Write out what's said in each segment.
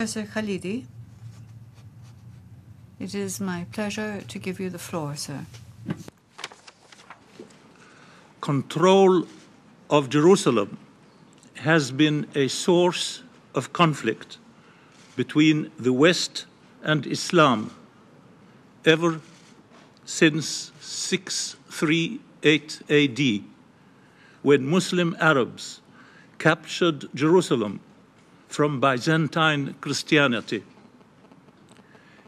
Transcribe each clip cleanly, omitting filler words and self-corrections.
Professor Khalidi, it is my pleasure to give you the floor, sir. Control of Jerusalem has been a source of conflict between the West and Islam ever since 638 AD, when Muslim Arabs captured Jerusalem from Byzantine Christianity.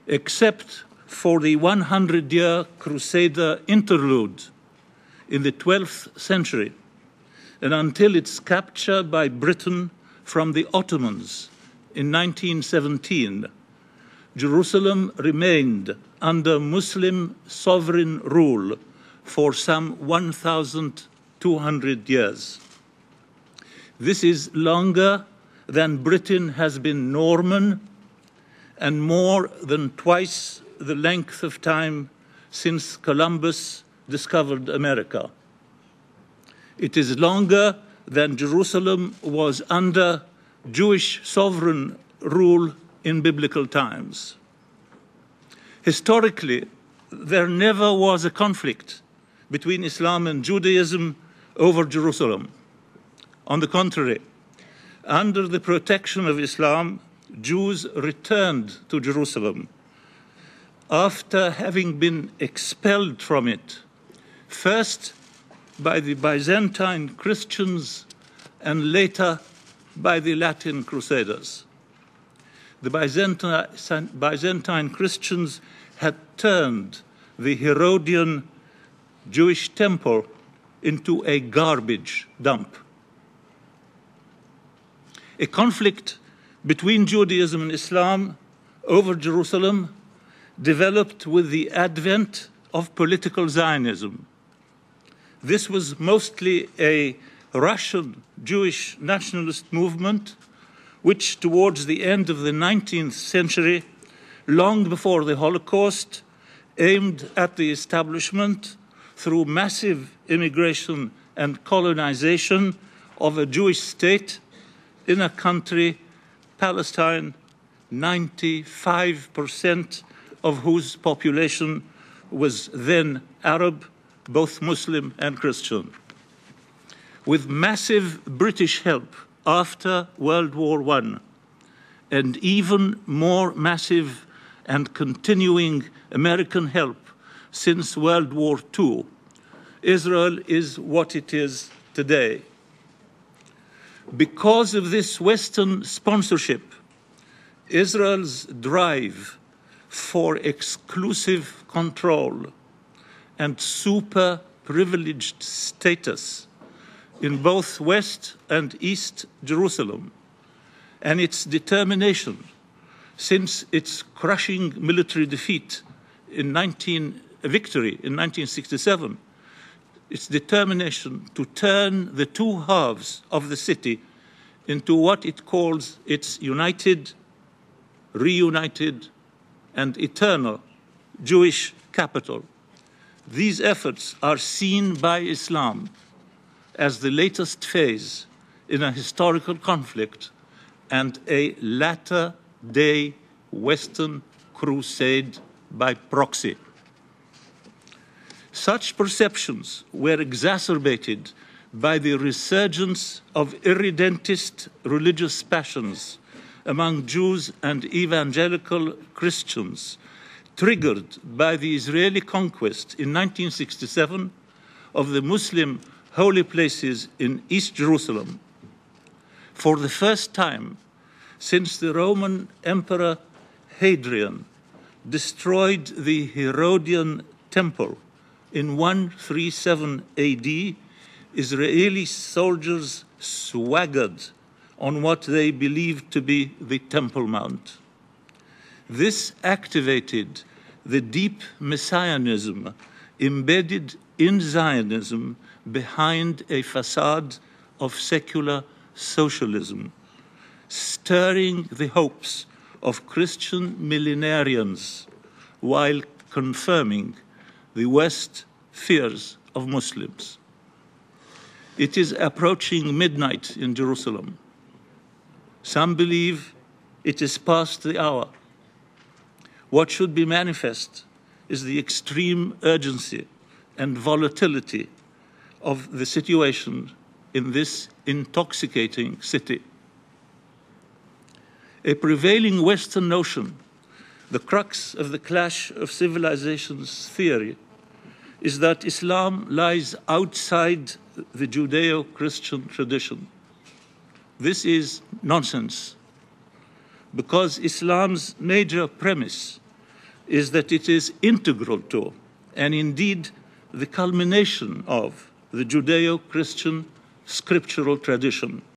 Except for the 100-year Crusader interlude in the 12th century, and until its capture by Britain from the Ottomans in 1917, Jerusalem remained under Muslim sovereign rule for some 1,200 years. This is longer than Britain has been Norman, and more than twice the length of time since Columbus discovered America. It is longer than Jerusalem was under Jewish sovereign rule in biblical times. Historically, there never was a conflict between Islam and Judaism over Jerusalem. On the contrary, under the protection of Islam, Jews returned to Jerusalem after having been expelled from it, first by the Byzantine Christians and later by the Latin Crusaders. The Byzantine Christians had turned the Herodian Jewish temple into a garbage dump. A conflict between Judaism and Islam over Jerusalem developed with the advent of political Zionism. This was mostly a Russian Jewish nationalist movement, which towards the end of the 19th century, long before the Holocaust, aimed at the establishment through massive immigration and colonization of a Jewish state in a country, Palestine, 95% of whose population was then Arab, both Muslim and Christian. With massive British help after World War I, and even more massive and continuing American help since World War II, Israel is what it is today. Because of this Western sponsorship, Israel's drive for exclusive control and super privileged status in both West and East Jerusalem, and its determination since its crushing military defeat in victory in 1967, its determination to turn the two halves of the city into what it calls its united, reunited, and eternal Jewish capital. These efforts are seen by Islam as the latest phase in a historical conflict and a latter-day Western crusade by proxy. Such perceptions were exacerbated by the resurgence of irredentist religious passions among Jews and evangelical Christians, triggered by the Israeli conquest in 1967 of the Muslim holy places in East Jerusalem. For the first time since the Roman Emperor Hadrian destroyed the Herodian temple in 137 AD, Israeli soldiers swaggered on what they believed to be the Temple Mount. This activated the deep messianism embedded in Zionism behind a facade of secular socialism, stirring the hopes of Christian millenarians while confirming the West's fears of Muslims. It is approaching midnight in Jerusalem. Some believe It is past the hour. What should be manifest is the extreme urgency and volatility of the situation in this intoxicating city. A prevailing Western notion, the crux of the clash of civilizations theory, is that Islam lies outside the Judeo-Christian tradition. This is nonsense, because Islam's major premise is that it is integral to, and indeed the culmination of, the Judeo-Christian scriptural tradition.